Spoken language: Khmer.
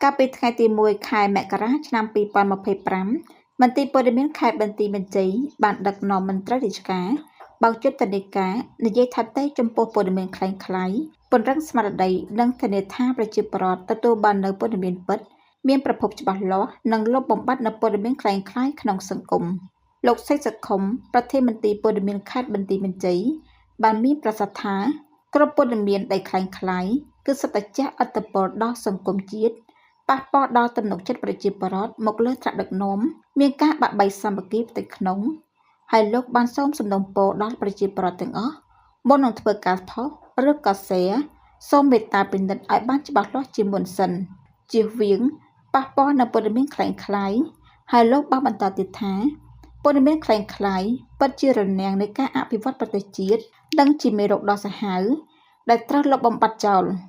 កាលពីថ្ងៃទី1 ខែមករា ឆ្នាំ 2025 មន្ទីរព័ត៌មានខេត្តបន្ទាយមានជ័យបានដឹកនាំមន្ត្រីរាជការបើកយុទ្ធនាការនិយាយថាតេចំពោះព័ត៌មានคล้ายៗពង្រឹងស្មារតីនិងធានាថាប្រជាពលរដ្ឋទទួលបាននូវព័ត៌មានពិតមានប្រភពច្បាស់លាស់និងលុបបំបាត់នូវព័ត៌មានคล้ายៗក្នុងសង្គមលោកសេកសខុមប្រធានមន្ទីរព័ត៌មានខេត្តបន្ទាយមានជ័យបានមានប្រសាសន៍ថាគ្រប់ព័ត៌មានដែលคล้ายៗគឺសុទ្ធតែជះឥទ្ធិពលដល់សង្គមជាតិប៉ះពាល់ដល់ទំនុកចិត្តប្រជាពលរដ្ឋមកលើថ្នាក់ដឹកនាំមានការបាក់បែកសាមគ្គីផ្ទៃក្នុងហើយលោកបានសូមសំណូមពរដល់ប្រជាពលរដ្ឋទាំងអស់មុននឹងធ្វើការផុសឬក៏ share សូមមេត្តាពិនិត្យឲ្យបានច្បាស់លាស់ជាមុនសិនជៀសវាងប៉ះពាល់នៅព័ត៌មានคล้ายៗហើយលោកបានបន្តទៀតថាព័ត៌មានคล้ายៗពិតជារនាំងនៃការអភិវឌ្ឍប្រទេសជាតិនិងជាមេរោគដ៏សាហាវដែលត្រូវលុបបំបាត់ចោល។